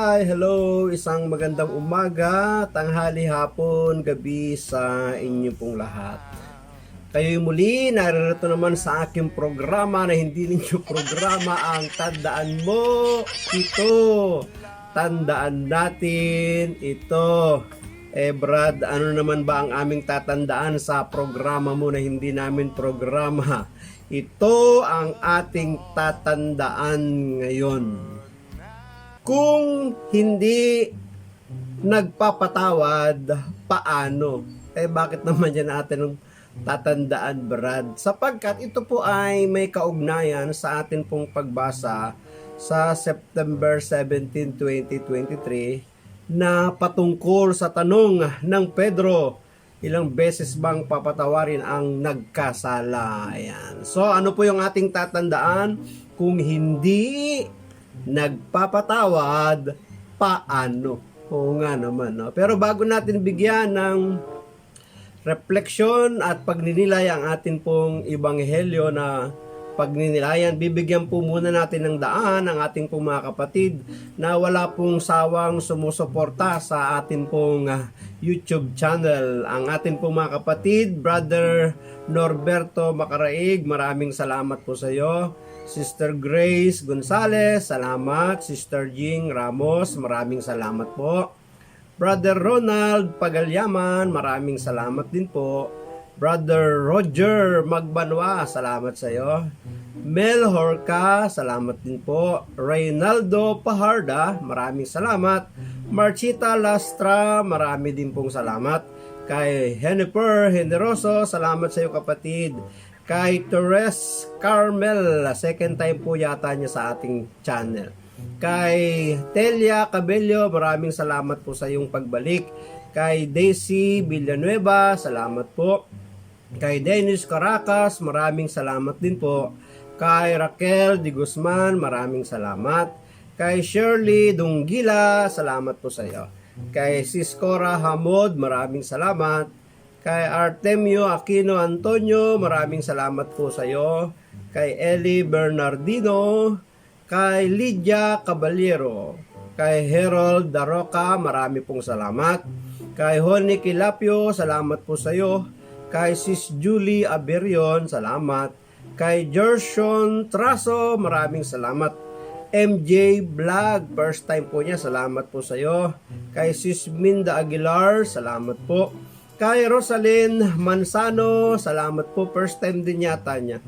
Hi, hello, isang magandang umaga, tanghali, hapon, gabi sa inyo pong lahat. Kayo'y muli, naririto naman sa aking programa na hindi ninyo programa ang Tandaan Mo Ito. Tandaan natin ito. Brad, ano naman ba ang aming tatandaan sa programa mo na hindi namin programa? Ito ang ating tatandaan ngayon. Kung hindi nagpapatawad, paano? Bakit naman yan natin tatandaan, Brad? Sapagkat ito po ay may kaugnayan sa atin pong pagbasa sa September 17, 2023 na patungkol sa tanong ng Pedro, ilang beses bang papatawarin ang nagkasala? Ayan. So ano po yung ating tatandaan? Kung hindi nagpapatawad, paano? Oo nga naman, no? Pero bago natin bigyan ng refleksyon at pagninilay ang atin pong ebanghelyo na pagninilayan, bibigyan po muna natin ng daan ang ating pong mga kapatid na wala pong sawang sumusuporta sa atin pong YouTube channel. Ang atin pong mga kapatid, Brother Norberto Macaraig, maraming salamat po sa iyo. Sister Grace Gonzales, salamat. Sister Jing Ramos, maraming salamat po. Brother Ronald Pagalyaman, maraming salamat din po. Brother Roger Magbanwa, salamat sa iyo. Mel Horca, salamat din po. Reynaldo Paharda, maraming salamat. Marchita Lastra, marami din pong salamat. Kay Jennifer Generoso, salamat sa iyo kapatid. Kay Torres Carmel, second time po yata niya sa ating channel. Kay Telia Cabello, maraming salamat po sa iyong pagbalik. Kay Daisy Villanueva, salamat po. Kay Dennis Caracas, maraming salamat din po. Kay Raquel Di Guzman, maraming salamat. Kay Shirley Dunggila, salamat po sa iyo. Kay Siskora Hamod, maraming salamat. Kay Artemio Aquino Antonio, maraming salamat po sa iyo. Kay Eli Bernardino, kay Lydia Caballero, kay Harold Daroca, marami pong salamat. Kay Honey Kilapio, salamat po sa iyo. Kay Sis Julie Aberion, salamat. Kay Gershon Traso, maraming salamat. MJ Vlog, first time po niya, salamat po sa iyo. Kay Sis Minda Aguilar, salamat po. Kay Rosalyn Mansano, salamat po. First time din yata niya.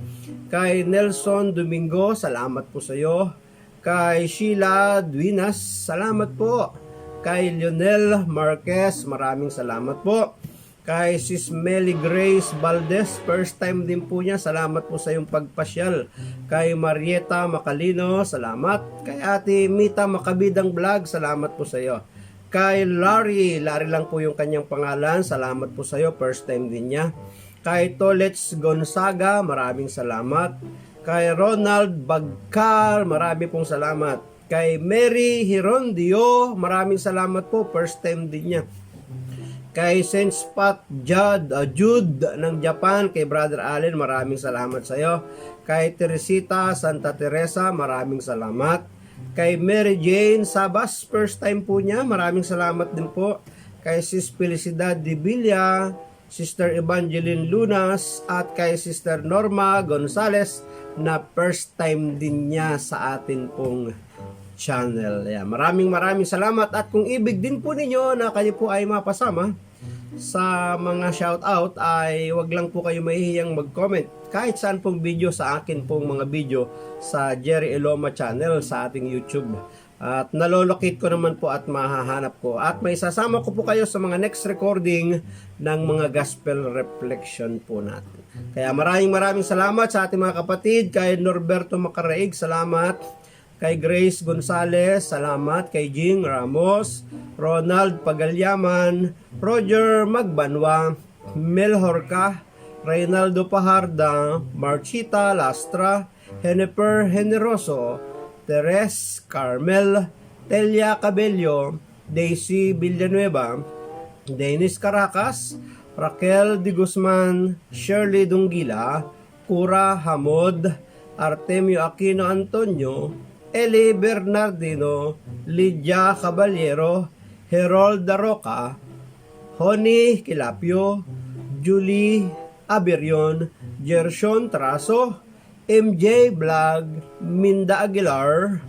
Kay Nelson Domingo, salamat po sa iyo. Kay Sheila Duinas, salamat po. Kay Lionel Marquez, maraming salamat po. Kay Sis Melly Grace Valdez, first time din po niya, salamat po sa iyong pagpasyal. Kay Marieta Macalino, salamat. Kay Ate Mita Makabidang Vlog, salamat po sa iyo. Kay Larry lang po yung kanyang pangalan, salamat po sa iyo, first time din niya. Kay Tolets Gonzaga, maraming salamat. Kay Ronald Bagkar, marami pong salamat. Kay Mary Hirondio, maraming salamat po, first time din niya. Kay Senspot Jude ng Japan, kay Brother Allen, maraming salamat sa iyo. Kay Teresita Santa Teresa, maraming salamat. Kay Mary Jane Sabas, first time po niya, maraming salamat din po. Kay Sis Felicidad de Villa, Sister Evangeline Lunas, at kay Sister Norma Gonzales na first time din niya sa atin pong channel. Maraming salamat, at kung ibig din po ninyo na kayo po ay mapasama sa mga shoutout, ay wag lang po kayo mahihiyang mag-comment kahit saan pong video sa akin pong mga video sa Jerry Eloma channel sa ating YouTube. At nalolocate ko naman po at mahahanap ko. At may sasama ko po kayo sa mga next recording ng mga gospel reflection po natin. Kaya maraming salamat sa ating mga kapatid. Kay Norberto Macaraig, salamat. Kay Grace Gonzales, salamat. Kay Jing Ramos, Ronald Pagalyaman, Roger Magbanwa, Mel Horca, Reynaldo Paharda, Marchita Lastra, Jennifer Generoso, Teres Carmel, Telia Cabello, Daisy Villanueva, Dennis Caracas, Raquel Di Guzman, Shirley Dunggila, Cura Hamod, Artemio Aquino Antonio, Eli Bernardino, Lydia Caballero, Herold Daroca, Honey Kilapio, Julie Aberion, Gershon Traso, MJ Vlog, Minda Aguilar,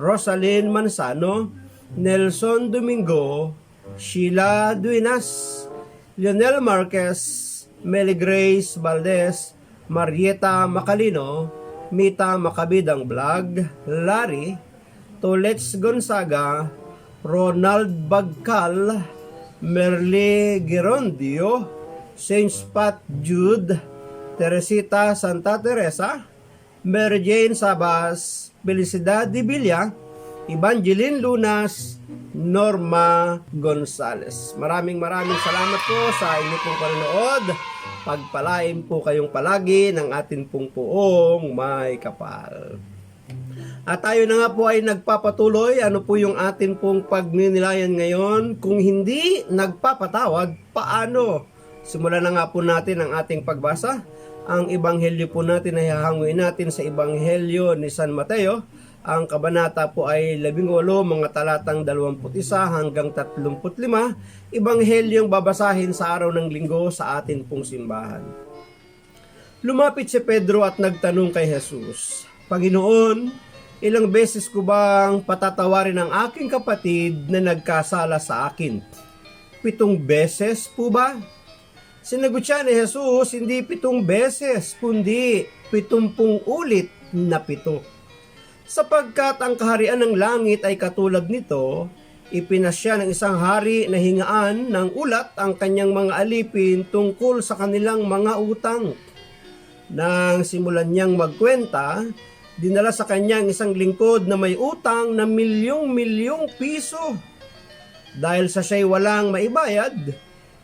Rosalyn Manzano, Nelson Domingo, Sheila Duenas, Lionel Marquez, Meli Grace Valdez, Marieta Macalino, Mita Macabidang Vlog, Larry, Tolets Gonzaga, Ronald Bagcal, Merle Gerondio, Saint Pat Jude, Teresita Santa Teresa, Mary Jane Sabas, Felicidad Divilla, Evangeline Lunas, Norma Gonzales. Maraming salamat po sa inyo pong panonood. Pagpalain po kayong palagi ng atin pong poong may kapal. At tayo na nga po ay nagpapatuloy. Ano po yung atin pong pagninilayan ngayon? Kung hindi nagpapatawad, paano? Simulan na nga po natin ang ating pagbasa. Ang ebanghelyo po natin ay hahanguin natin sa ebanghelyo ni San Mateo. Ang kabanata po ay 18, mga talatang 21 hanggang 35. Ebanghelyong babasahin sa araw ng linggo sa atin pong simbahan. Lumapit si Pedro at nagtanong kay Jesus, Panginoon, ilang beses ko bang patatawarin ang aking kapatid na nagkasala sa akin? 7 beses po ba? Sinagot siya ni Jesus, hindi 7 beses, kundi 70 ulit na 7. Sapagkat ang kaharian ng langit ay katulad nito, ipinasya ng isang hari na hingaan ng ulat ang kanyang mga alipin tungkol sa kanilang mga utang. Nang simulan niyang magkwenta, dinala sa kanyang isang lingkod na may utang na milyong-milyong piso. Dahil sa siya'y walang maibayad,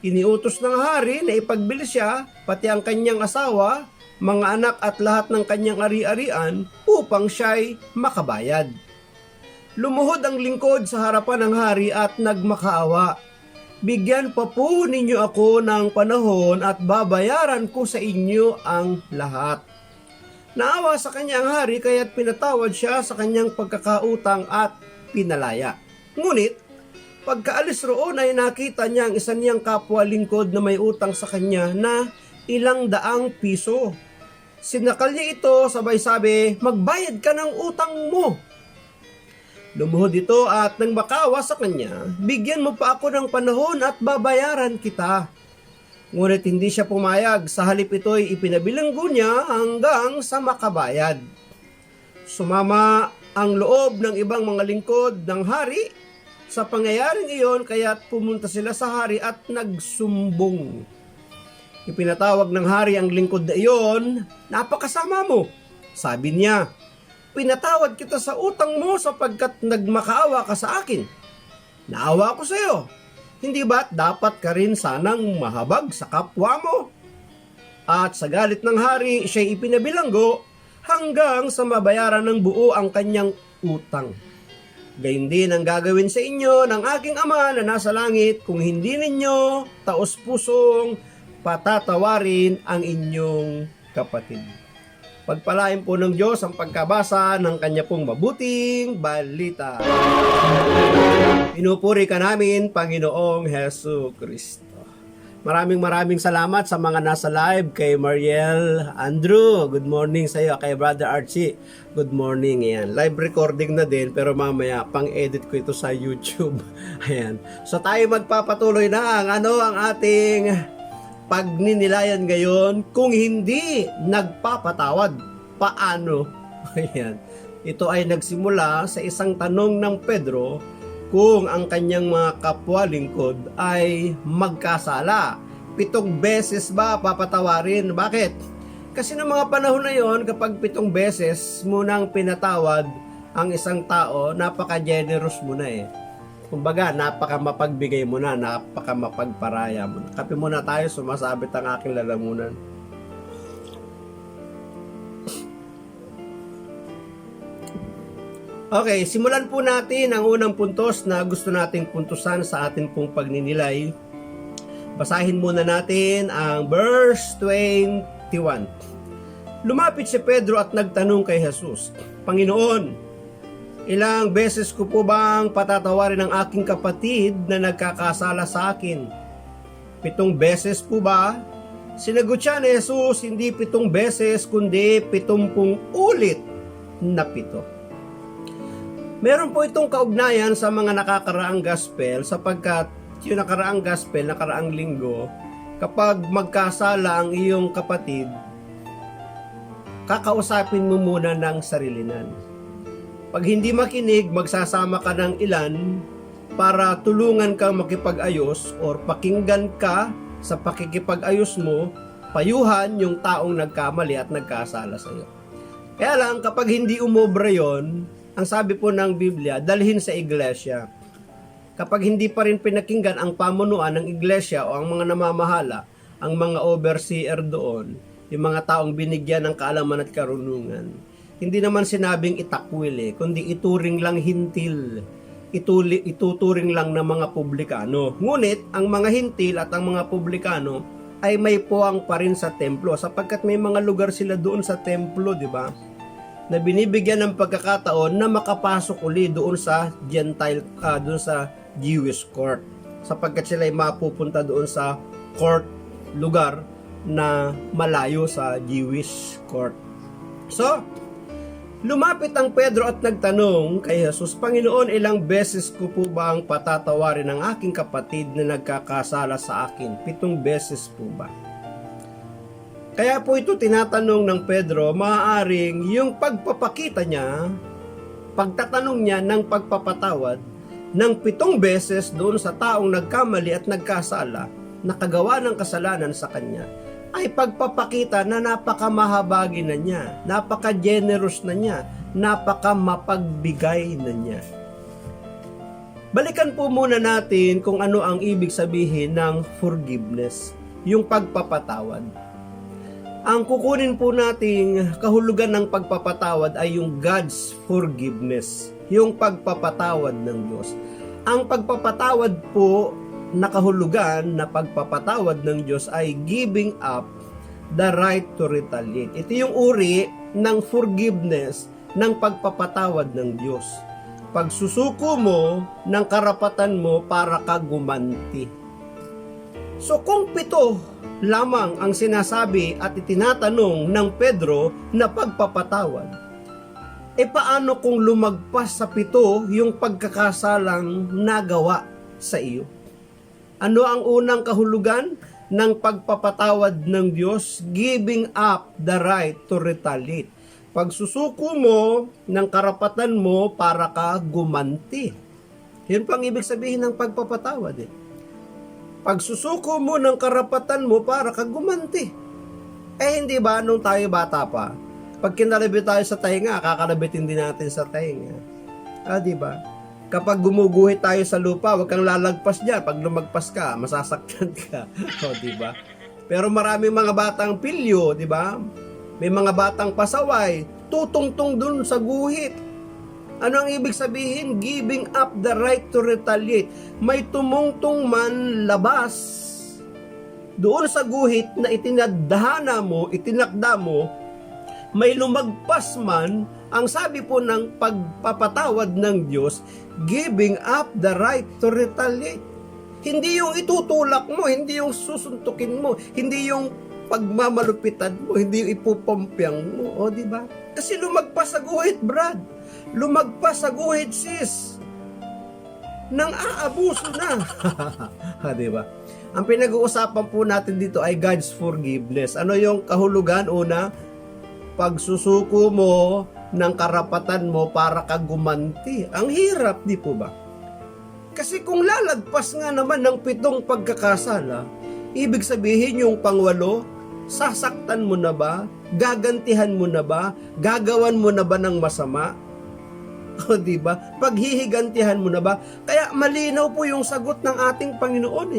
iniutos ng hari na ipagbili siya, pati ang kanyang asawa, mga anak at lahat ng kanyang ari-arian upang siya'y makabayad. Lumuhod ang lingkod sa harapan ng hari at nagmakaawa. Bigyan pa po ninyo ako ng panahon at babayaran ko sa inyo ang lahat. Naawa sa kanya ang hari kaya't pinatawad siya sa kanyang pagkakautang at pinalaya. Ngunit, pagkaalis roon ay nakita niya ang isa niyang kapwa lingkod na may utang sa kanya na 200 piso. Sinakal niya ito, sabay sabi, magbayad ka ng utang mo. Lumuhod ito at nang makawa sa kanya, bigyan mo pa ako ng panahon at babayaran kita. Ngunit hindi siya pumayag, sa halip ito'y ipinabilanggo niya hanggang sa makabayad. Sumama ang loob ng ibang mga lingkod ng hari sa pangyayaring iyon, kaya't pumunta sila sa hari at nagsumbong. Ipinatawag ng hari ang lingkod na iyon, napakasama mo. Sabi niya, pinatawad kita sa utang mo sapagkat nagmakaawa ka sa akin. Naawa ko sa iyo. Hindi ba't dapat ka rin sanang mahabag sa kapwa mo? At sa galit ng hari, siya'y ipinabilanggo hanggang sa mabayaran ng buo ang kanyang utang. Gayun din ang gagawin sa inyo ng aking Ama na nasa langit kung hindi ninyo taos-pusong patatawarin ang inyong kapatid. Pagpalain po ng Diyos ang pagkabasa ng kanya pong mabuting balita. Pinupuri ka namin, Panginoong Hesu Kristo. Maraming salamat sa mga nasa live, kay Mariel Andrew, good morning sa iyo, kay Brother Archie, good morning. Ayan, live recording na din pero mamaya pang-edit ko ito sa YouTube. Ayan. So tayo magpapatuloy na ang ating pagninilayan ngayon. Kung hindi nagpapatawad, paano? Ayan. Ito ay nagsimula sa isang tanong ng Pedro kung ang kanyang mga kapwa lingkod ay magkasala. 7 beses ba papatawarin? Bakit? Kasi ng mga panahon na yon, kapag 7 beses mo nang pinatawad ang isang tao, napaka-generous mo na eh. Kumbaga, napaka-mapagbigay mo na, napaka-mapagparaya mo na. Kape muna tayo, sumasabit ang aking lalamunan. Okay, simulan po natin ang unang puntos na gusto nating puntusan sa atin pong pagninilay. Basahin muna natin ang verse 21. Lumapit si Pedro at nagtanong kay Jesus, Panginoon, Ilang beses ko po bang patatawarin ang aking kapatid na nagkakasala sa akin? 7 beses po ba? Sinagot siya ni Jesus, hindi 7 beses, kundi 70 ulit na 7. Meron po itong kaugnayan sa mga nakakaraang gospel sapagkat yung nakaraang gospel, nakaraang linggo, kapag magkasala ang iyong kapatid, kakausapin mo muna ng sarilinan. Pag hindi makinig, magsasama ka ng ilan para tulungan kang makipag-ayos or pakinggan ka sa pakikipag-ayos mo, payuhan yung taong nagkamali at nagkasala sa iyo. Kaya lang, kapag hindi umobra yon, ang sabi po ng Biblia, dalhin sa iglesia. Kapag hindi pa rin pinakinggan ang pamunuan ng iglesia o ang mga namamahala, ang mga overseer doon, yung mga taong binigyan ng kaalaman at karunungan, hindi naman sinabing itakwil kundi ituring lang hintil. Ituturing lang ng mga publikano. Ngunit, ang mga hintil at ang mga publikano ay may puwang pa rin sa templo sapagkat may mga lugar sila doon sa templo, di ba? Na binibigyan ng pagkakataon na makapasok uli doon sa Gentile, doon sa Jewish court. Sapagkat sila ay mapupunta doon sa court, lugar na malayo sa Jewish court. So, lumapit ang Pedro at nagtanong kay Jesus, Panginoon, ilang beses ko po ba ang patatawarin ang aking kapatid na nagkakasala sa akin? 7 beses po ba? Kaya po ito tinatanong ng Pedro, maaaring yung pagpapakita niya, pagtatanong niya ng pagpapatawad ng 7 beses doon sa taong nagkamali at nagkasala, nakagawa ng kasalanan sa kanya, ay pagpapakita na napakamahabagin na niya, napaka-generous na niya, napaka-mapagbigay na niya. Balikan po muna natin kung ano ang ibig sabihin ng forgiveness, yung pagpapatawad. Ang kukunin po nating kahulugan ng pagpapatawad ay yung God's forgiveness, yung pagpapatawad ng Diyos. Ang pagpapatawad po na kahulugan na pagpapatawad ng Diyos ay giving up the right to retaliate. Ito yung uri ng forgiveness ng pagpapatawad ng Diyos. Pagsusuko mo ng karapatan mo para ka gumanti. So kung 7 lamang ang sinasabi at itinatanong ng Pedro na pagpapatawad, paano kung lumagpas sa 7 yung pagkakasalang nagawa sa iyo? Ano ang unang kahulugan ng pagpapatawad ng Diyos? Giving up the right to retaliate. Pagsusuko mo ng karapatan mo para ka gumanti. Yun pang ibig sabihin ng pagpapatawad Pagsusuko mo ng karapatan mo para ka gumanti. Hindi ba nung tayo bata pa, pag kinalabi tayo sa tainga, kakalabitin din natin sa tainga. Di ba? Kapag gumuguhit tayo sa lupa, huwag kang lalagpas dyan. Pag lumagpas ka, masasaktan ka. Di ba? Pero maraming mga batang pilyo, di ba? May mga batang pasaway, tutungtong dun sa guhit. Ano ang ibig sabihin? Giving up the right to retaliate. May tumungtong man labas doon sa guhit na itinadhana mo, itinakda mo, may lumagpas man. Ang sabi po ng pagpapatawad ng Diyos, giving up the right to retaliate. Hindi yung itutulak mo, hindi yung susuntukin mo, hindi yung pagmamalupitan mo, hindi yung ipupompyang mo, di ba? Kasi lumagpas sa guhit, Brad. Lumagpas sa guhit, sis. Nang aabuso na. Di ba? Ang pinag-uusapan po natin dito ay God's forgiveness. Ano yung kahulugan? Una, pagsusuko mo ng karapatan mo para ka gumanti. Ang hirap, di po ba? Kasi kung lalagpas nga naman ng 7 pagkakasala, ibig sabihin yung pang-8, sasaktan mo na ba? Gagantihan mo na ba? Gagawan mo na ba ng masama? O di ba? Paghihigantihan mo na ba? Kaya malinaw po yung sagot ng ating Panginoon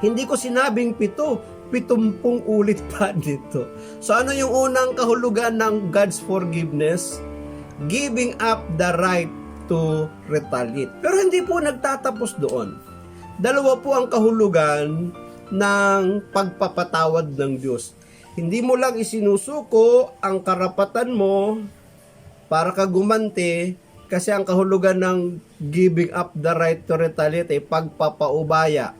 Hindi ko sinabing 7, 70 ulit pa dito. So ano yung unang kahulugan ng God's forgiveness? Giving up the right to retaliate. Pero hindi po nagtatapos doon. Dalawa po ang kahulugan ng pagpapatawad ng Diyos. Hindi mo lang isinusuko ang karapatan mo para ka gumanti, Kasi ang kahulugan ng giving up the right to retaliate ay pagpapaubaya,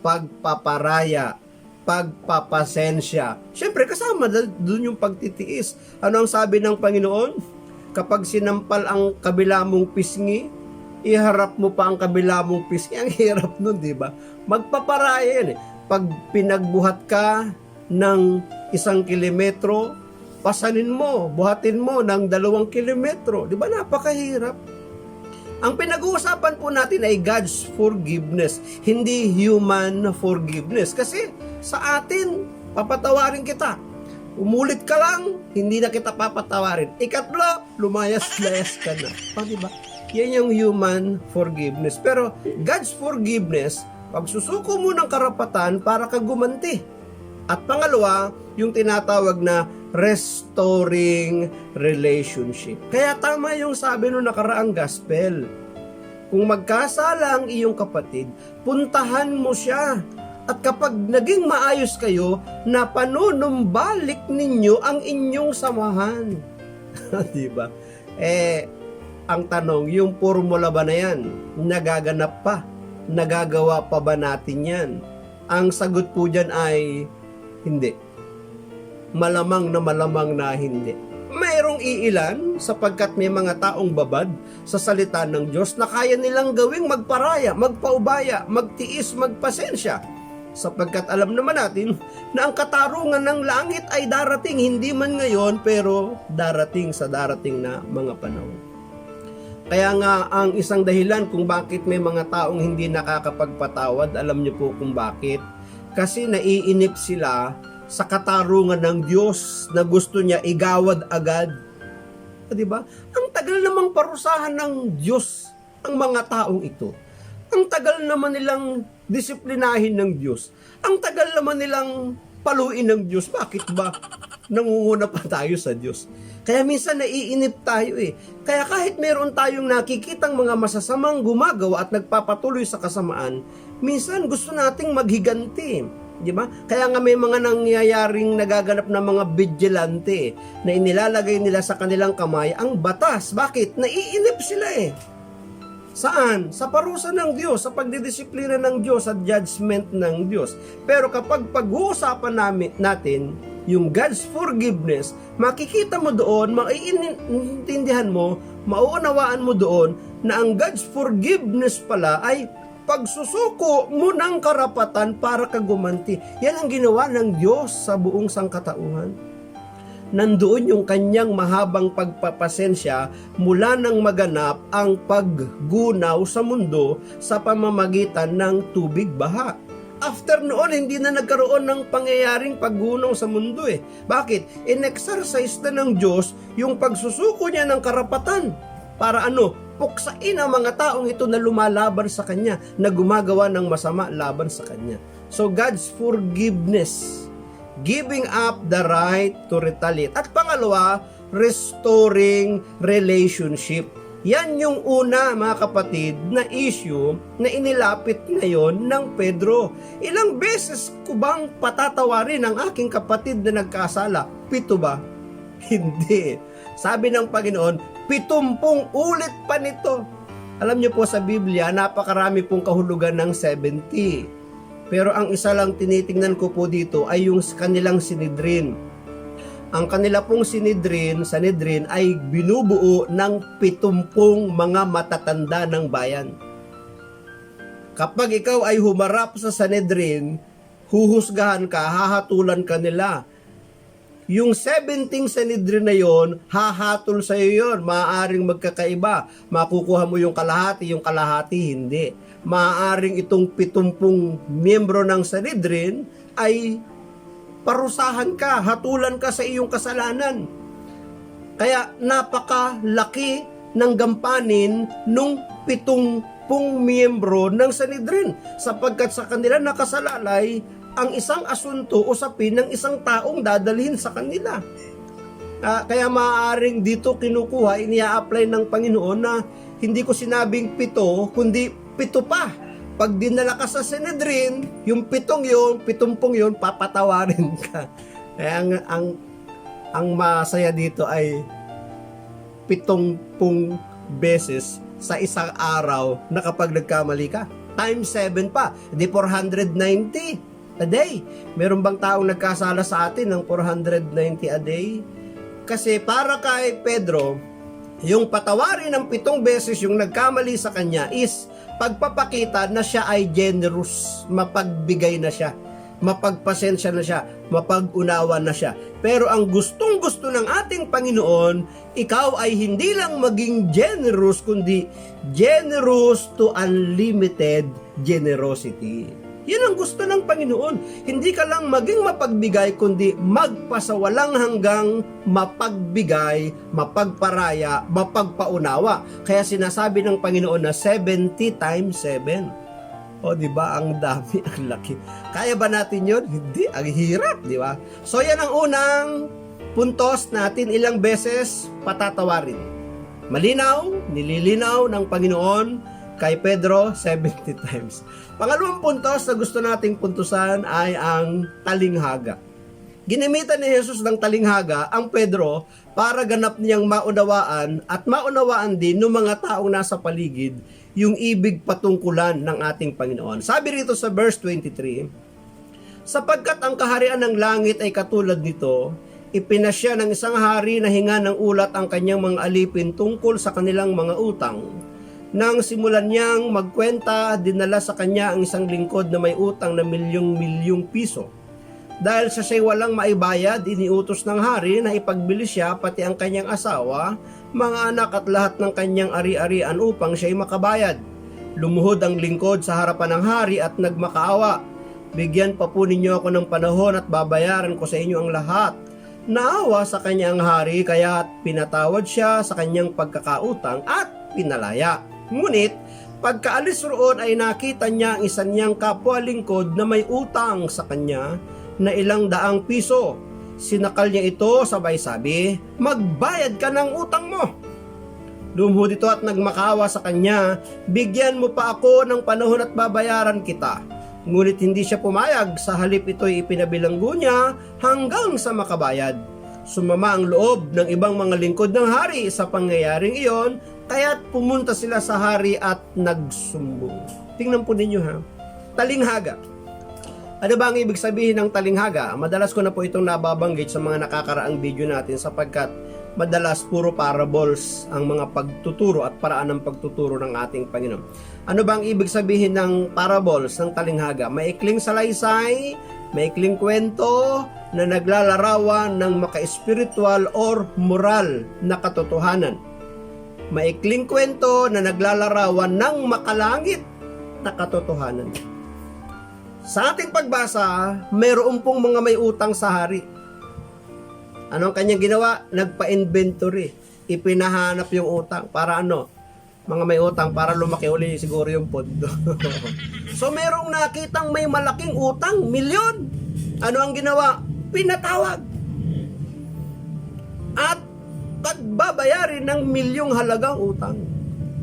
pagpaparaya, pagpapasensya. Siyempre, kasama doon yung pagtitiis. Ano ang sabi ng Panginoon? Kapag sinampal ang kabila mong pisngi, iharap mo pa ang kabila mong pisngi. Ang hirap nun, di ba? Magpaparaya yan eh. Pag pinagbuhat ka ng 1 kilometro, pasanin mo, buhatin mo ng 2 kilometro. Di ba napakahirap? Ang pinag-uusapan po natin ay God's forgiveness, hindi human forgiveness. Kasi sa atin, papatawarin kita. Umulit ka lang, hindi na kita papatawarin. Ikatlo, lumayas-layas ka na. Di ba? Yan yung human forgiveness. Pero God's forgiveness, pagsusuko mo ng karapatan para ka gumanti. At pangalawa, yung tinatawag na restoring relationship. Kaya tama yung sabi nung nakaraang gospel. Kung magkasala ang iyong kapatid, puntahan mo siya. At kapag naging maayos kayo, napanunumbalik ninyo ang inyong samahan. Diba? Ang tanong, yung formula ba na yan, nagaganap pa? Nagagawa pa ba natin yan? Ang sagot po dyan ay hindi. Malamang na hindi. Mayroong iilan sapagkat may mga taong babad sa salita ng Diyos na kaya nilang gawing magparaya, magpaubaya, magtiis, magpasensya. Sapagkat alam naman natin na ang katarungan ng langit ay darating, hindi man ngayon pero darating sa darating na mga panahon. Kaya nga ang isang dahilan kung bakit may mga taong hindi nakakapagpatawad, alam niyo po kung bakit? Kasi naiinip sila sa katarungan ng Diyos na gusto niya igawad agad. Di ba? Ang tagal namang parusahan ng Diyos ang mga taong ito. Ang tagal naman nilang disiplinahin ng Diyos. Ang tagal naman nilang paluin ng Diyos. Bakit ba nangunguna pa tayo sa Diyos? Kaya minsan naiinip tayo eh. Kaya kahit meron tayong nakikitang mga masasamang gumagawa at nagpapatuloy sa kasamaan, minsan gusto nating maghiganti. Di ba? Kaya nga may mga nangyayaring nagaganap na mga vigilante na inilalagay nila sa kanilang kamay ang batas. Bakit? Naiinip sila eh. Saan? Sa parusa ng Diyos, sa pagdidisiplina ng Diyos, sa judgment ng Diyos. Pero kapag pag-uusapan natin yung God's forgiveness, makikita mo doon, maiintindihan mo, mauunawaan mo doon na ang God's forgiveness pala ay pagsusuko mo ng karapatan para ka gumanti. Yan ang ginawa ng Diyos sa buong sangkatauhan. Nandoon yung kanyang mahabang pagpapasensya mula nang maganap ang paggunaw sa mundo sa pamamagitan ng tubig baha. After noon, hindi na nagkaroon ng pangyayaring paggunaw sa mundo eh. Bakit? In-exercise na ng Diyos yung pagsusuko niya ng karapatan. Para ano? Puksain ang mga taong ito na lumalaban sa Kanya, na gumagawa ng masama laban sa Kanya. So God's forgiveness, giving up the right to retaliate. At pangalawa, restoring relationship. Yan yung una, mga kapatid, na issue na inilapit ngayon ng Pedro. Ilang beses ko bang patatawarin ang aking kapatid na nagkasala? 7 ba? Hindi. Sabi ng Panginoon, 70 ulit pa nito. Alam niyo po sa Biblia, napakarami pong kahulugan ng 70. Pero ang isa lang tinitingnan ko po dito ay yung kanilang Sanhedrin. Ang kanila pong Sanhedrin ay binubuo ng 70 mga matatanda ng bayan. Kapag ikaw ay humarap sa Sanhedrin, huhusgahan ka, hahatulan ka nila. Yung 17 Sanhedrin na yon, hahatol sa iyo yon. Maaaring magkakaiba. Makukuha mo yung kalahati hindi. Maaaring itong 70 miyembro ng Sanhedrin ay parusahan ka, hatulan ka sa iyong kasalanan. Kaya napakalaki ng gampanin nung 70 miyembro ng Sanhedrin sapagkat sa kanila nakasalalay ang isang asunto, usapin ng isang taong dadalhin sa kanila. Kaya maaaring dito kinukuha, inia-apply ng Panginoon na hindi ko sinabing 7, kundi 7 pa. Pag dinala ka sa Sanhedrin, yung 7 yun, 70 yun, papatawarin ka. Kaya ang masaya dito ay 70 beses sa isang araw na kapag nagkamali ka. Times 7 pa, di 490 a day. Meron bang taong nagkasala sa atin ng 490 a day? Kasi para kay Pedro, yung patawarin ng 7 beses yung nagkamali sa kanya is pagpapakita na siya ay generous, mapagbigay na siya, mapagpasensya na siya, mapag-unawa na siya. Pero ang gustong-gusto ng ating Panginoon, ikaw ay hindi lang maging generous, kundi generous to unlimited generosity. Yan ang gusto ng Panginoon. Hindi ka lang maging mapagbigay, kundi magpasawalang hanggang mapagbigay, mapagparaya, mapagpaunawa. Kaya sinasabi ng Panginoon na 70 times 7. O, di ba? Ang dami, ang laki. Kaya ba natin yun? Hindi. Ang hirap, di ba? So, yan ang unang puntos natin. Ilang beses patatawarin. Malinaw, nililinaw ng Panginoon kay Pedro 70 times. Pangalawang puntos na gusto nating puntusan ay ang talinghaga. Ginamitan ni Jesus ng talinghaga ang Pedro para ganap niyang maunawaan at maunawaan din ng mga taong nasa paligid yung ibig patungkulan ng ating Panginoon. Sabi rito sa verse 23, sapagkat ang kaharian ng langit ay katulad nito, ipinasya ng isang hari na hinga ng ulat ang kanyang mga alipin tungkol sa kanilang mga utang. Nang simulan niyang magkwenta, dinala sa kanya ang isang lingkod na may utang na milyong-milyong piso. Dahil sa siya'y walang maibayad, iniutos ng hari na ipagbili siya pati ang kanyang asawa, mga anak at lahat ng kanyang ari-arian upang siya'y makabayad. Lumuhod ang lingkod sa harapan ng hari at nagmakaawa. Bigyan pa po ninyo ako ng panahon at babayaran ko sa inyo ang lahat. Naawa sa kanyang hari kaya pinatawad siya sa kanyang pagkakautang at pinalaya. Ngunit, pagkaalis roon ay nakita niya ang isa niyang kapwa lingkod na may utang sa kanya na ilang daang piso. Sinakal niya ito sabay sabi, magbayad ka ng utang mo. Lumuhod ito at nagmakaawa sa kanya, bigyan mo pa ako ng panahon at babayaran kita. Ngunit hindi siya pumayag, sa halip ito'y ipinabilanggo niya hanggang sa makabayad. Sumama ang loob ng ibang mga lingkod ng hari sa pangyayaring iyon, kaya't pumunta sila sa hari at nagsumbong. Tingnan po ninyo ha, talinghaga. Ano ba ang ibig sabihin ng talinghaga? Madalas ko na po itong nababanggit sa mga nakakaraang video natin sapagkat madalas puro parables ang mga pagtuturo at paraan ng pagtuturo ng ating Panginoon. Ano ba ang ibig sabihin ng parables ng talinghaga? Maikling salaysay, maikling kwento na naglalarawan ng maka-spiritual or moral na katotohanan. Maikling kwento na naglalarawan ng makalangit na katotohanan. Sa ating pagbasa, mayroon pong mga may utang sa hari. Ano ang kanyang ginawa? Nagpa-inventory. Ipinahanap yung utang. Para ano? Mga may utang para lumaki uli siguro yung pondo. So merong nakitang may malaking utang, milyon. Ano ang ginawa? Pinatawag. At pagbabayarin ng milyong halagang utang.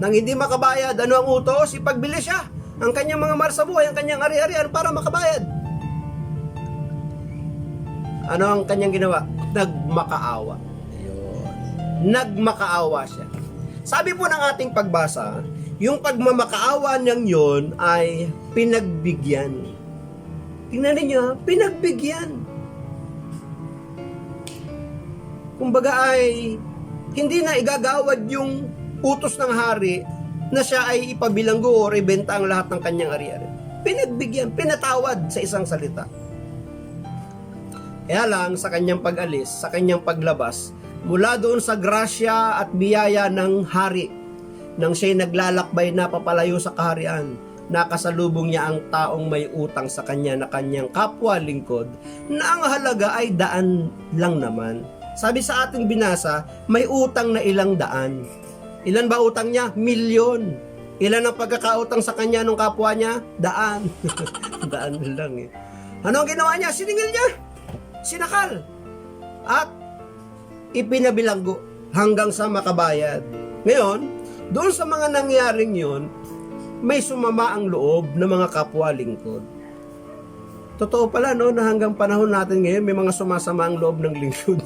Nang hindi makabayad, ano ang utos? Ipagbili siya ang kanyang mga mahal sa buhay, ang kanyang ari-arian para makabayad. Ano ang kanyang ginawa? Nagmakaawa. Ayun. Nagmakaawa siya. Sabi po ng ating pagbasa, yung pagmamakaawa niyang yun ay pinagbigyan. Tingnan ninyo, pinagbigyan. Kumbaga ay hindi na igagawad yung utos ng hari na siya ay ipabilanggo o ibenta ang lahat ng kanyang ari-ari. Pinagbigyan, pinatawad sa isang salita. Kaya lang sa kanyang pag-alis, sa kanyang paglabas, mula doon sa grasya at biyaya ng hari, nang siya'y naglalakbay na papalayo sa kaharian, nakasalubong niya ang taong may utang sa kanya na kanyang kapwa lingkod, na ang halaga ay daan lang naman. Sabi sa ating binasa, may utang na ilang daan. Ilan ba utang niya? Milyon. Ilan ang pagkakautang sa kanya nung kapwa niya? Daan. Daan lang eh. Ano ang ginawa niya? Siningil niya. Sinakal. At ipinabilanggo hanggang sa makabayad. Ngayon, doon sa mga nangyaring yun, may sumama ang loob ng mga kapwa lingkod. Totoo pala no, na hanggang panahon natin ngayon, may mga sumasama ang loob ng lingkod.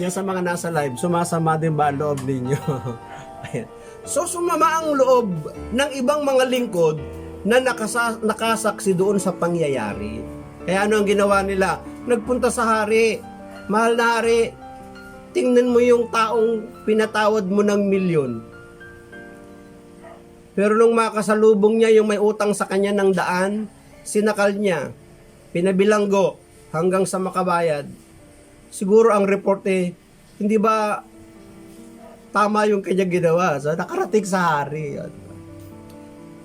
Yan sa mga nasa live, sumasama din ba ang loob ninyo? Ayan. So sumama ang loob ng ibang mga lingkod na nakasaksi doon sa pangyayari. Kaya ano ang ginawa nila? Nagpunta sa hari. Mahal na hari, tingnan mo yung taong pinatawad mo ng milyon. Pero nung makasalubong niya yung may utang sa kanya ng daan, sinakal niya, pinabilanggo hanggang sa makabayad. Siguro ang report hindi ba tama yung kanya ginawa? So, nakarating sa hari.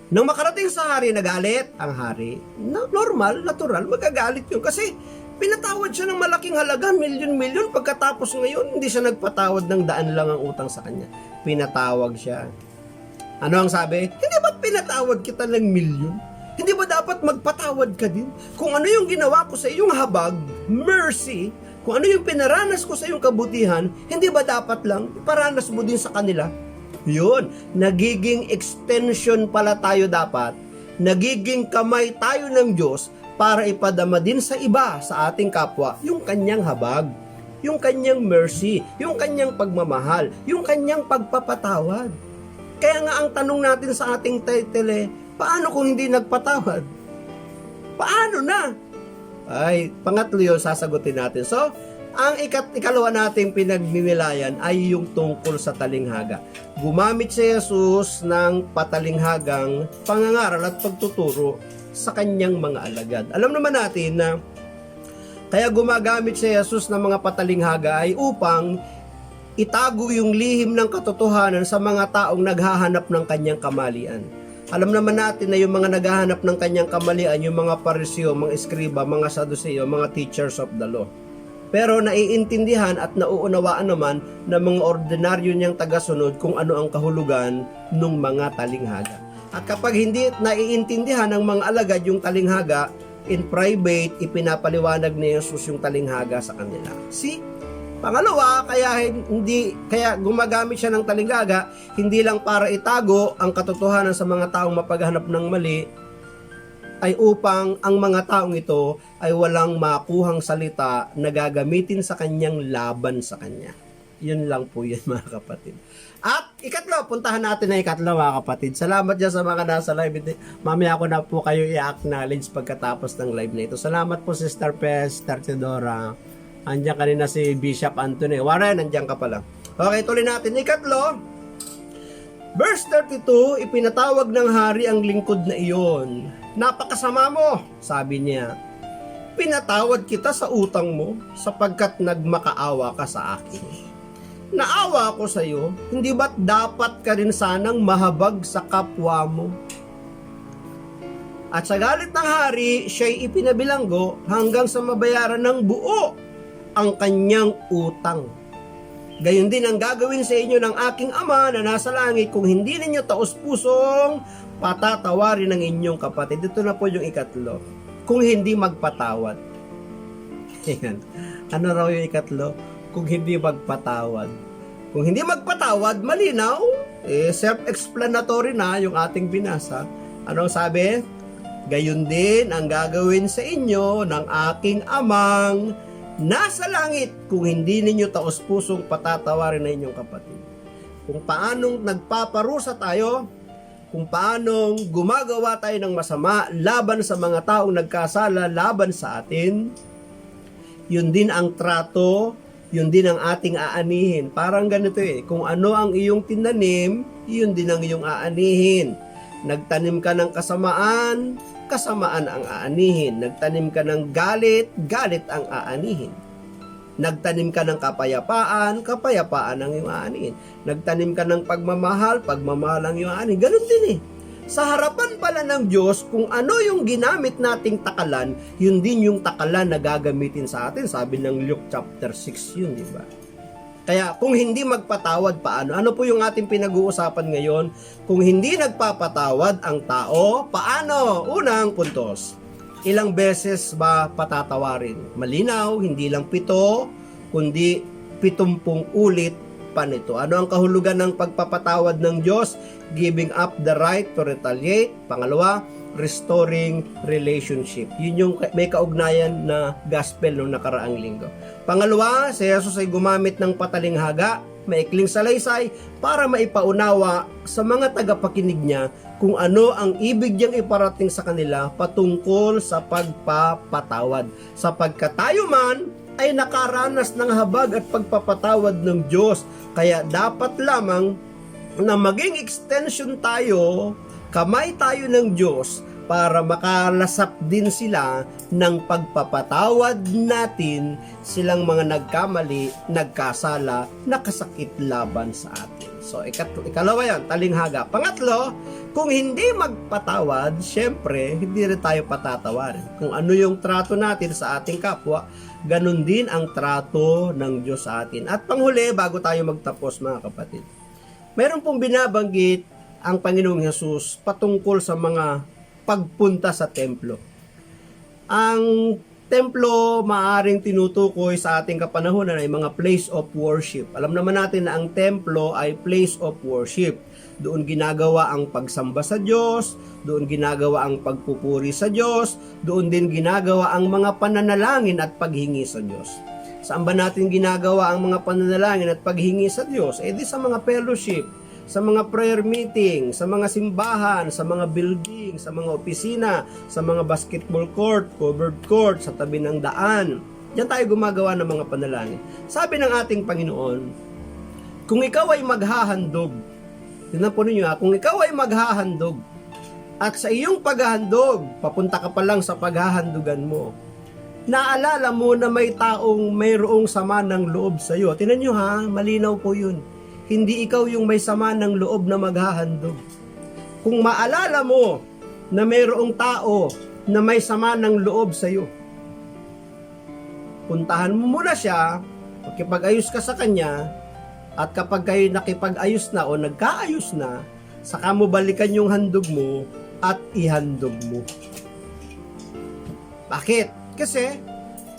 Nung makarating sa hari, nagalit ang hari. Normal, natural, magagalit yun. Kasi pinatawad siya ng malaking halaga, milyon-milyon. Pagkatapos ngayon, hindi siya nagpatawad ng daan lang ang utang sa kanya. Pinatawag siya. Ano ang sabi? Hindi ba't pinatawad kita ng milyon? Hindi ba dapat magpatawad ka din? Kung ano yung ginawa ko sa iyong habag, mercy, kung ano yung pinaranas ko sa iyong kabutihan, hindi ba dapat lang iparanas mo din sa kanila? Yun, nagiging extension pala tayo dapat, nagiging kamay tayo ng Diyos para ipadama din sa iba, sa ating kapwa, yung kanyang habag, yung kanyang mercy, yung kanyang pagmamahal, yung kanyang pagpapatawad. Kaya nga ang tanong natin sa ating title paano kung hindi nagpatawad? Paano na? Ay, pangatlo yun, sasagutin natin. So, ang ikalawa nating pinagninilayan ay yung tungkol sa talinghaga. Gumamit si Jesus ng patalinghagang pangangaral at pagtuturo sa kanyang mga alagad. Alam naman natin na kaya gumagamit si Jesus ng mga patalinghaga ay upang itago yung lihim ng katotohanan sa mga taong naghahanap ng kanyang kamalian. Alam naman natin na yung mga naghahanap ng kanyang kamalian, yung mga pariseo, mga eskriba, mga saduseo, mga teachers of the law. Pero naiintindihan at nauunawaan naman ng mga ordinaryo niyang tagasunod kung ano ang kahulugan ng mga talinghaga. At kapag hindi naiintindihan ng mga alagad yung talinghaga, in private, ipinapaliwanag ni Jesus yung talinghaga sa kanila. See? Pangalawa, kaya gumagamit siya ng talinghaga, hindi lang para itago ang katotohanan sa mga taong mapaghanap ng mali, ay upang ang mga taong ito ay walang makuhang salita na gagamitin sa kanyang laban sa kanya. Yun lang po yun, mga kapatid. At ikatlo, puntahan natin na ikatlo, mga kapatid. Salamat dyan sa mga nasa live. Mamaya ko na po kayo i-acknowledge pagkatapos ng live na ito. Salamat po, Sister Pes, Sister Theodora. Andiyan kanina si Bishop Anthony. Warren, andiyan ka pala. Okay, tuloy natin. Ikatlo, verse 32, ipinatawag ng hari ang lingkod na iyon. Napakasama mo, sabi niya. Pinatawad kita sa utang mo sapagkat nagmakaawa ka sa akin. Naawa ako sa iyo, hindi ba't dapat ka rin sanang mahabag sa kapwa mo? At sa galit ng hari, siya'y ipinabilanggo hanggang sa mabayaran ng buo ang kanyang utang. Gayon din ang gagawin sa inyo ng aking Ama na nasa langit kung hindi ninyo taos-pusong patatawarin ng inyong kapatid. Ito na po yung ikatlo. Kung hindi magpatawad. Ayan. Ano raw yung ikatlo? Kung hindi magpatawad. Kung hindi magpatawad, malinaw, self-explanatory na yung ating binasa. Anong sabi? Gayon din ang gagawin sa inyo ng aking Amang nasa langit kung hindi ninyo taos-pusong patatawarin na inyong kapatid. Kung paanong nagpaparusa tayo, kung paanong gumagawa tayo ng masama laban sa mga taong nagkasala laban sa atin, yun din ang trato, yun din ang ating aanihin. Parang ganito kung ano ang iyong tinanim, yun din ang iyong aanihin. Nagtanim ka ng kasamaan, kasamaan ang aanihin. Nagtanim ka ng galit, galit ang aanihin. Nagtanim ka ng kapayapaan, kapayapaan ang iyong aanihin. Nagtanim ka ng pagmamahal, pagmamahal ang iyong aanihin. Ganun din Sa harapan pala ng Diyos, kung ano yung ginamit nating takalan, yun din yung takalan na gagamitin sa atin. Sabi ng Luke chapter 6 yun, di ba? Kaya kung hindi magpatawad, paano? Ano po yung ating pinag-uusapan ngayon? Kung hindi nagpapatawad ang tao, paano? Unang puntos. Ilang beses ba patatawarin? Malinaw, hindi lang 7, kundi 70 ulit pa nito. Ano ang kahulugan ng pagpapatawad ng Diyos? Giving up the right to retaliate. Pangalawa, restoring relationship. Yun yung may kaugnayan na gospel nung nakaraang linggo. Pangalawa, si Jesus ay gumamit ng patalinghaga maikling salaysay para maipaunawa sa mga tagapakinig niya kung ano ang ibig niyang iparating sa kanila patungkol sa pagpapatawad. Sapagkat tayo man ay nakaranas ng habag at pagpapatawad ng Diyos, kaya dapat lamang na maging extension tayo, kamay tayo ng Diyos para makalasap din sila ng pagpapatawad natin silang mga nagkamali, nagkasala, nakasakit laban sa atin. So, ikalawa yan, talinghaga. Pangatlo, kung hindi magpatawad, syempre, hindi rin tayo patatawarin. Kung ano yung trato natin sa ating kapwa, ganun din ang trato ng Diyos sa atin. At panghuli, bago tayo magtapos mga kapatid, meron pong binabanggit ang Panginoong Hesus patungkol sa mga pagpunta sa templo. Ang templo maaring tinutukoy sa ating kapanahunan ay mga place of worship. Alam naman natin na ang templo ay place of worship. Doon ginagawa ang pagsamba sa Diyos, doon ginagawa ang pagpupuri sa Diyos, doon din ginagawa ang mga pananalangin at paghingi sa Diyos. Saan ba natin ginagawa ang mga pananalangin at paghingi sa Diyos? Eh di sa mga fellowship, sa mga prayer meeting, sa mga simbahan, sa mga building, sa mga opisina, sa mga basketball court, covered court, sa tabi ng daan. Diyan tayo gumagawa ng mga panalangin. Sabi ng ating Panginoon, kung ikaw ay maghahandog, tingnan po ninyo kung ikaw ay maghahandog, at sa iyong paghahandog, papunta ka pa lang sa paghahandugan mo, naalala mo na may taong mayroong sama ng loob sa iyo. Tingnan nyo malinaw po yun. Hindi ikaw yung may sama ng loob na maghahandog. Kung maalala mo na mayroong tao na may sama ng loob sa iyo, puntahan mo muna siya, makipag-ayos ka sa kanya, at kapag kayo nakipag-ayos na o nagkaayos na, saka mo balikan yung handog mo at ihandog mo. Bakit? Kasi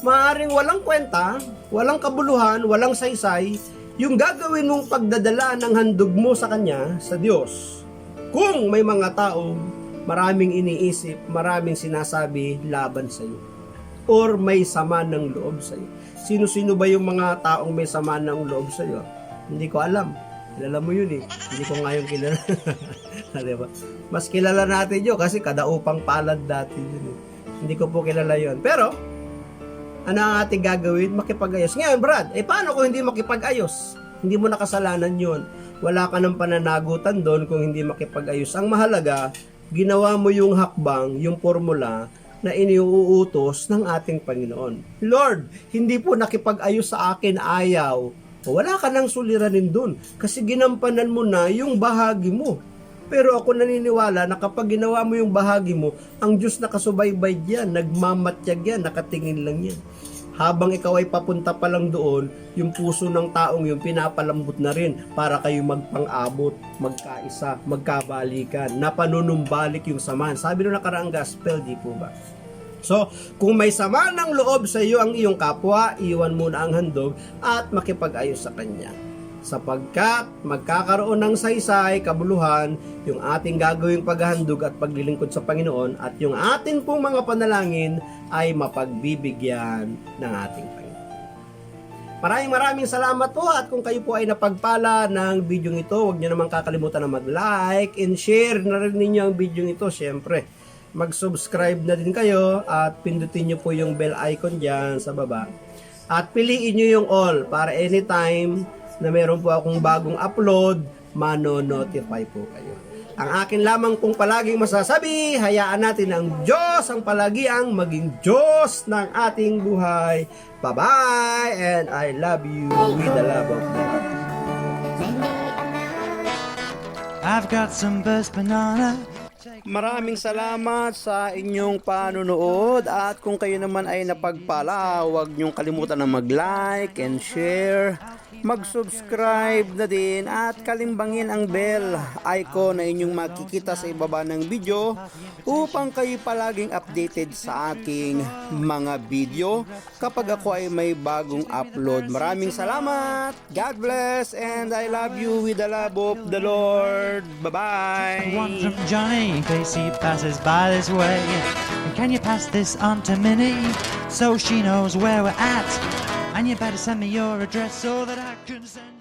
maaaring walang kwenta, walang kabuluhan, walang saysay, yung gagawin mong pagdadala ng handog mo sa Kanya, sa Diyos. Kung may mga tao, maraming iniisip, maraming sinasabi laban sa iyo, or may sama ng loob sa iyo. Sino-sino ba yung mga taong may sama ng loob sa iyo? Hindi ko alam. Kilala mo yun Hindi ko nga yung kilala. Diba? Mas kilala natin yun kasi kadaupang palad dati yun Hindi ko po kilala yun. Pero, ano ang ating gagawin? Makipag-ayos. Ngayon, Brad, paano kung hindi makipag-ayos? Hindi mo nakasalanan yun. Wala ka ng pananagutan doon kung hindi makipag-ayos. Ang mahalaga, ginawa mo yung hakbang, yung formula na iniuutos ng ating Panginoon. Lord, hindi po nakipag-ayos sa akin, ayaw. Wala ka nang suliranin doon kasi ginampanan mo na yung bahagi mo. Pero ako naniniwala na kapag ginawa mo yung bahagi mo, ang Diyos nakasubaybay diyan, nagmamatyag yan, nakatingin lang yan. Habang ikaw ay papunta pa lang doon, yung puso ng taong yung pinapalambot na rin para kayo magpang-abot, magkaisa, magkabalikan, napanunumbalik yung samahan. Sabi nung nakaraang gospel, di po ba? So, kung may sama ng loob sa iyo ang iyong kapwa, iwan muna ang handog at makipag-ayos sa kanya. Sapagkat magkakaroon ng saysay, kabuluhan, yung ating gagawing paghahandog at paglilingkod sa Panginoon at yung ating pong mga panalangin ay mapagbibigyan ng ating Panginoon. Maraming salamat po at kung kayo po ay napagpala ng video ito, huwag niyo naman kakalimutan na mag-like and share na rin ninyo ang video ito, syempre. Mag-subscribe na din kayo at pindutin niyo po yung bell icon dyan sa baba. At piliin niyo yung all para anytime na meron po akong bagong upload, mano-notify po kayo. Ang akin lamang pong palaging masasabi, hayaan natin ang Diyos ang palagi ang maging Diyos ng ating buhay. Bye-bye and I love you with the love of God. I've got some best banana. Maraming salamat sa inyong panunood at kung kayo naman ay napagpala, huwag niyong kalimutan na mag-like and share, mag-subscribe na din at kalimbangin ang bell icon na inyong makikita sa ibaba ng video upang kayo palaging updated sa aking mga video kapag ako ay may bagong upload. Maraming salamat, God bless, and I love you with the love of the Lord. Bye-bye. One from Johnny, in case he passes by this way. And can you pass this on to Minnie, so she knows where we're at? And you better send me your address so that I can send